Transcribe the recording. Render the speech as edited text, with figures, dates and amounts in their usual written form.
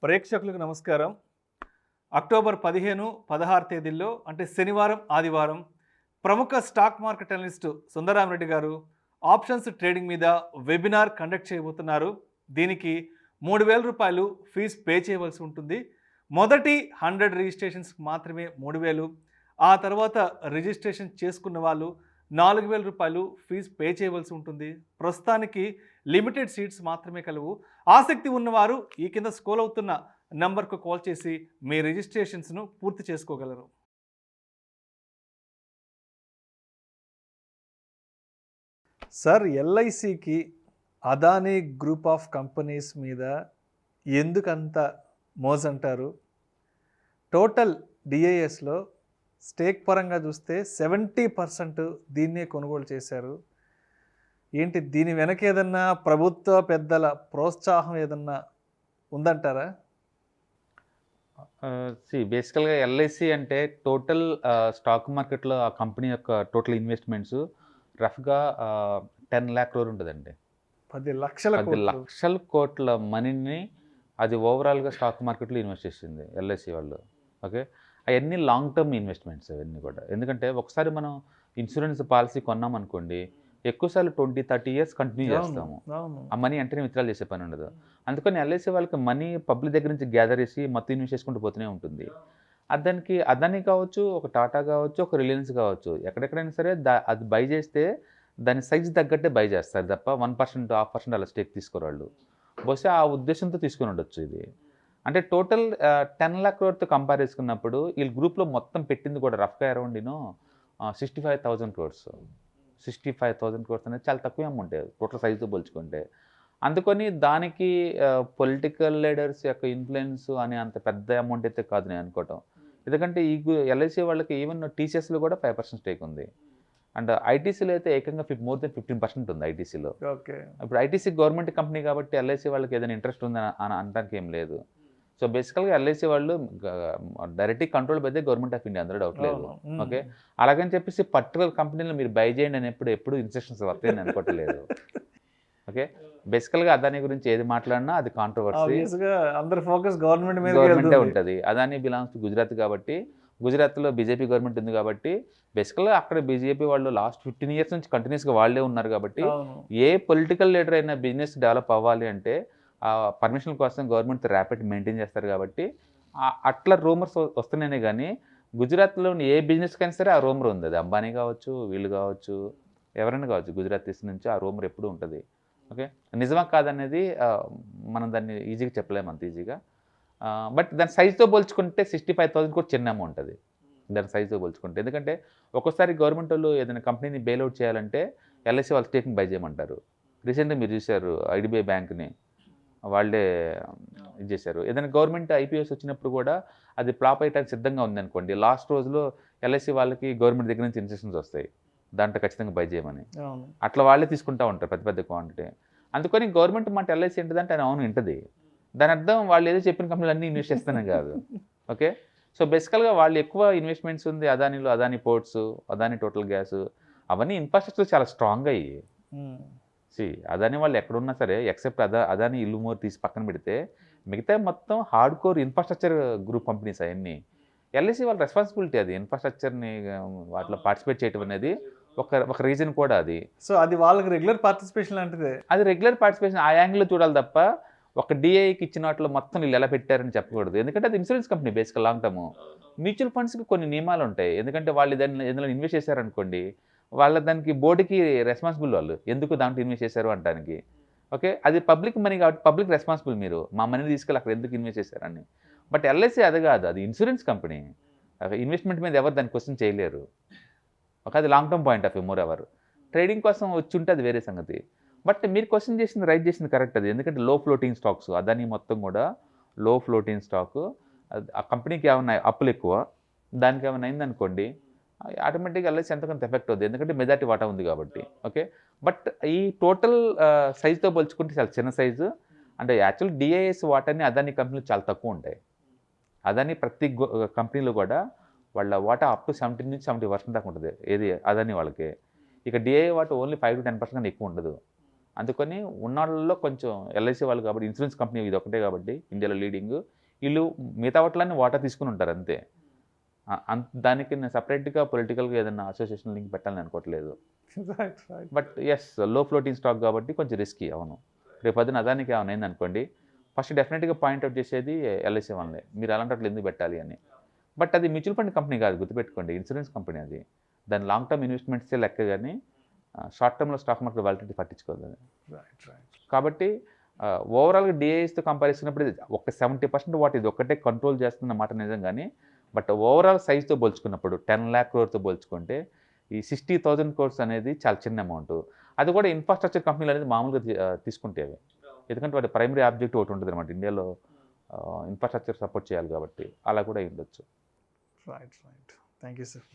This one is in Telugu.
ప్రేక్షకులకు నమస్కారం. అక్టోబర్ 15, 16 తేదీల్లో అంటే శనివారం, ఆదివారం ప్రముఖ స్టాక్ మార్కెట్ అనలిస్ట్ సుందరాం రెడ్డి గారు ఆప్షన్స్ ట్రేడింగ్ మీద వెబినార్ కండక్ట్ చేయబోతున్నారు. దీనికి రూ. 3,000 ఫీజు పే చేయవలసి ఉంటుంది. మొదటి 100 రిజిస్ట్రేషన్స్కి మాత్రమే 3,000. ఆ తర్వాత రిజిస్ట్రేషన్ చేసుకున్న వాళ్ళు రూ. 4,000 ఫీజు పే చేయవలసి ఉంటుంది. ప్రస్తుతానికి లిమిటెడ్ సీట్స్ మాత్రమే కలవు. ఆసక్తి ఉన్నవారు ఈ కింద స్క్రోల్ అవుతున్న నంబర్కు కాల్ చేసి మీ రిజిస్ట్రేషన్స్ను పూర్తి చేసుకోగలరు. సార్, ఎల్ఐసికి అదానీ గ్రూప్ ఆఫ్ కంపెనీస్ మీద ఎందుకంత మోజంటారు? టోటల్ డిఐఎస్లో స్టేక్ పరంగా చూస్తే 70% దీన్నే కొనుగోలు చేశారు. ఏంటి దీని వెనక ఏదన్నా ప్రభుత్వ పెద్దల ప్రోత్సాహం ఏదన్నా ఉందంటారా? బేసికల్గా ఎల్ఐసి అంటే టోటల్ స్టాక్ మార్కెట్లో ఆ కంపెనీ యొక్క టోటల్ ఇన్వెస్ట్మెంట్స్ రఫ్గా 10 lakh crore ఉంటుందండి. 10 లక్షల 10 లక్షల కోట్ల మనీని అది ఓవరాల్గా స్టాక్ మార్కెట్లో ఇన్వెస్ట్ చేసింది ఎల్ఐసి వాళ్ళు. ఓకే, అవన్నీ లాంగ్ టర్మ్ ఇన్వెస్ట్మెంట్స్ అవన్నీ కూడా. ఎందుకంటే ఒకసారి మనం ఇన్సూరెన్స్ పాలసీ కొన్నాం అనుకోండి, ఎక్కువసార్లు 20-30 years కంటిన్యూ చేస్తాము. ఆ మనీ వెంటనే విత్డ్రాల్ చేసే పని ఉండదు. అందుకని ఎల్ఐసి వాళ్ళకి మనీ పబ్లిక్ దగ్గర నుంచి గ్యాదర్ చేసి మొత్తం ఇన్వెస్ట్ చేసుకుంటూ పోతూనే ఉంటుంది. దానికి అదాని కావచ్చు, ఒక టాటా కావచ్చు, ఒక రిలయన్స్ కావచ్చు, ఎక్కడెక్కడైనా సరే అది బై చేస్తే దాని సైజ్ తగ్గట్టే బై చేస్తారు తప్ప 1%, 0.5% అలా స్టేక్ తీసుకోరు వాళ్ళు. బహుశా ఆ ఉద్దేశంతో తీసుకొని ఉండొచ్చు ఇది. అంటే టోటల్ 10 lakh crore కంపేర్ చేసుకున్నప్పుడు వీళ్ళ గ్రూప్లో మొత్తం పెట్టింది కూడా రఫ్గా అరౌండ్ 65,000 crores. 65,000 crores అనేది చాలా తక్కువ అమౌంట్ టోటల్ సైజుతో పోల్చుకుంటే. అందుకని దానికి పొలిటికల్ లీడర్స్ యొక్క ఇన్ఫ్లుయెన్స్ అనే అంత పెద్ద అమౌంట్ అయితే కాదు నేను అనుకోవటం. ఎందుకంటే ఈ ఎల్ఐసి వాళ్ళకి ఈవెన్ టీసీఎస్లో కూడా 5% స్టేక్ ఉంది. అండ్ ఐటీసీలో అయితే ఏకంగా మోర్ దెన్ 15% ఉంది ఐటీసీలో. ఇప్పుడు ఐటీసీ గవర్నమెంట్ కంపెనీ కాబట్టి ఎల్ఐసి వాళ్ళకి ఏదైనా ఇంట్రెస్ట్ ఉందని అనడానికి ఏం లేదు. సో బేసికల్గా ఎల్ఐసి వాళ్ళు డైరెక్ట్గా control by the government of India, అందులో డౌట్ లేదు. ఓకే, అలాగని చెప్పేసి పర్టికులర్ కంపెనీలో మీరు బై చేయండి అని ఎప్పుడు ఇన్స్ట్రక్షన్స్ వస్తాయని అనుకోవట్లేదు. ఓకే, బేసికల్గా అదానీ గురించి ఏది మాట్లాడినా అది కాంట్రవర్సీ, అందరి ఫోకస్ గవర్నమెంట్ మీద ఉంటుంది. అదానీ బిలాంగ్స్ టు గుజరాత్ కాబట్టి, గుజరాత్లో బీజేపీ గవర్నమెంట్ ఉంది కాబట్టి బేసికల్గా అక్కడ బీజేపీ వాళ్ళు లాస్ట్ 15 years నుంచి కంటిన్యూస్గా వాళ్ళే ఉన్నారు కాబట్టి ఏ పొలిటికల్ లీడర్ అయినా బిజినెస్ డెవలప్ అవ్వాలి అంటే పర్మిషన్ కోసం గవర్నమెంట్ ర్యాపిడ్ మెయింటైన్ చేస్తారు కాబట్టి అట్లా రూమర్స్ వస్తున్నాయి. కానీ గుజరాత్లోని ఏ బిజినెస్ కైనా సరే ఆ రూమర్ ఉంది. అది అంబానీ కావచ్చు, వీళ్ళు కావచ్చు, ఎవరైనా కావచ్చు, గుజరాత్ నుంచి ఆ రూమర్ ఎప్పుడూ ఉంటుంది. ఓకే, నిజమా కాదనేది మనం దాన్ని ఈజీగా చెప్పలేము అంత ఈజీగా. బట్ దాని సైజుతో పోల్చుకుంటే 65,000 కూడా చిన్న అమౌంట్ అది దాని సైజుతో పోల్చుకుంటే. ఎందుకంటే ఒక్కోసారి గవర్నమెంట్ వాళ్ళు ఏదైనా కంపెనీని బెయిల్అవుట్ చేయాలంటే ఎల్ఐసి వాళ్ళ స్టేక్ని బై చేయమంటారు. రీసెంట్గా మీరు చూశారు ఐడిబిఐ బ్యాంక్ని వాళ్ళే ఇది చేశారు. ఏదైనా గవర్నమెంట్ ఐపీఎస్ వచ్చినప్పుడు కూడా అది ఫ్లాప్ అయ్యడానికి సిద్ధంగా ఉందనుకోండి, లాస్ట్ రోజులో ఎల్ఐసి వాళ్ళకి గవర్నమెంట్ దగ్గర నుంచి ఇన్స్ట్రక్షన్స్ వస్తాయి దాంట్లో ఖచ్చితంగా బై చేయమని. అట్లా వాళ్ళే తీసుకుంటూ ఉంటారు పెద్ద పెద్ద క్వాంటిటీ. అందుకని గవర్నమెంట్ మాట ఎల్ఐసి ఏంటిదంటే ఆయన అవును వింటుంది. దాని అర్థం వాళ్ళు ఏదో చెప్పిన కంపెనీలు అన్నీ ఇన్వెస్ట్ చేస్తానే కాదు. ఓకే, సో బేసికల్గా వాళ్ళు ఎక్కువ ఇన్వెస్ట్మెంట్స్ ఉంది అదానీలో, Adani ports, Adani total gas, అవన్నీ ఇన్ఫ్రాస్ట్రక్చర్ చాలా స్ట్రాంగ్ అయ్యి. అదానీ వాళ్ళు ఎక్కడున్నా సరే ఎక్సెప్ట్ అదానీ ఇల్లు మోర్ తీసి పక్కన పెడితే మిగతా మొత్తం hard core infrastructure group companies అవన్నీ. ఎల్ఐసి వాళ్ళ రెస్పాన్సిబిలిటీ అది ఇన్ఫ్రాస్ట్రక్చర్ని వాటిలో పార్టిసిపేట్ చేయడం అనేది ఒక రీజన్ కూడా అది. సో అది వాళ్ళకి రెగ్యులర్ పార్టిసిపేషన్ లాంటిదే. అది రెగ్యులర్ పార్టిసిపేషన్ ఆ యాంగిల్లో చూడాలి తప్ప ఒక డిఐకి ఇచ్చిన వాటిలో మొత్తం వీళ్ళు ఎలా పెట్టారని చెప్పకూడదు. ఎందుకంటే అది ఇన్సూరెన్స్ కంపెనీ బేసిక్గా లాంగ్ టర్మ్. మ్యూచువల్ ఫండ్స్కి కొన్ని నియమాలు ఉంటాయి. ఎందుకంటే వాళ్ళు దాన్ని ఏదైనా ఇన్వెస్ట్ చేశారనుకోండి, వాళ్ళ దానికి బోర్డుకి రెస్పాన్సిబుల్ వాళ్ళు ఎందుకు దాంట్లో ఇన్వెస్ట్ చేశారు అనడానికి. ఓకే, అది పబ్లిక్ మనీ కాబట్టి పబ్లిక్ రెస్పాన్సిబుల్, మీరు మా మనీ తీసుకెళ్ళి అక్కడ ఎందుకు ఇన్వెస్ట్ చేశారని. బట్ ఎల్ఐసి అది కాదు, అది ఇన్సూరెన్స్ కంపెనీ. ఇన్వెస్ట్మెంట్ మీద ఎవరు దాన్ని క్వశ్చన్ చేయలేరు. ఓకే, అది long term point of view. More ever trading కోసం వచ్చి ఉంటే అది వేరే సంగతి. బట్ మీరు క్వశ్చన్ చేసింది రైట్ చేసింది కరెక్ట్ అది. ఎందుకంటే లో ఫ్లోటింగ్ స్టాక్స్ అదానీ మొత్తం కూడా లో ఫ్లోటింగ్ స్టాక్. ఆ కంపెనీకి ఏమైనా అప్పులు ఎక్కువ, దానికి ఏమైనా అయిందనుకోండి ఆటోమేటిక్గా ఎల్ఐసి ఎంతకంత ఎఫెక్ట్ అవుతుంది. ఎందుకంటే మెజారిటీ వాటా ఉంది కాబట్టి. ఓకే, బట్ ఈ టోటల్ సైజుతో పోల్చుకుంటే చాలా చిన్న సైజు. అంటే యాక్చువల్ డిఐఎస్ వాటాని అదానీ కంపెనీలు చాలా తక్కువ ఉంటాయి. అదానీ ప్రతి కంపెనీలో కూడా వాళ్ళ వాటా అప్ టు 70 నుంచి 70% దాకా ఉంటుంది ఏది అదానీ వాళ్ళకి. ఇక డిఐ వాటా ఓన్లీ 5 to 10% కన్నా ఎక్కువ ఉండదు. అందుకని ఉన్నాళ్ళలో కొంచెం ఎల్ఐసి వాళ్ళు కాబట్టి ఇన్సూరెన్స్ కంపెనీ ఇది ఒకటే కాబట్టి ఇండియాలో లీడింగ్, వీళ్ళు మిగతా వాటిలన్నీ వాటా తీసుకుని ఉంటారు అంతే. దానికి నేను సపరేట్గా పొలిటికల్గా ఏదైనా అసోసియేషన్ లింక్ పెట్టాలని అనుకోవట్లేదు. బట్ ఎస్, లో ఫ్లోటింగ్ స్టాక్ కాబట్టి కొంచెం రిస్కీ. అవును, రేపు అదన అదానికి ఏమైనా అయింది అనుకోండి, ఫస్ట్ డెఫినెట్గా పాయింట్అవుట్ చేసేది ఎల్ఐసి వాళ్ళే, మీరు అలాంటి అట్లా ఎందుకు పెట్టాలి అని. బట్ అది మ్యూచువల్ ఫండ్ కంపెనీ కాదు, గుర్తుపెట్టుకోండి, ఇన్సూరెన్స్ కంపెనీ అది. దాని లాంగ్ టర్మ్ ఇన్వెస్ట్మెంట్సే లెక్క, కానీ షార్ట్ టర్మ్లో స్టాక్ మార్కెట్ వాలిడిటీ పట్టించుకోవాలి అది. కాబట్టి ఓవరాల్గా డిఐఎస్తో కంపేర్ చేసినప్పుడు ఒక 70% వాటి ఇది ఒక్కటే కంట్రోల్ చేస్తున్న మాట నిజం, కానీ బట్ ఓవరాల్ సైజ్తో పోల్చుకున్నప్పుడు 10 lakh crore పోల్చుకుంటే ఈ 60,000 crores అనేది చాలా చిన్న అమౌంట్. అది కూడా ఇన్ఫ్రాస్ట్రక్చర్ కంపెనీలు అనేది మామూలుగా తీసుకుంటే అవి, ఎందుకంటే వాటి ప్రైమరీ ఆబ్జెక్టివ్ ఒకటి ఉంటుంది అనమాట, ఇండియాలో ఇన్ఫ్రాస్ట్రక్చర్ సపోర్ట్ చేయాలి కాబట్టి, అలా కూడా ఉండొచ్చు. రైట్. Thank you sir.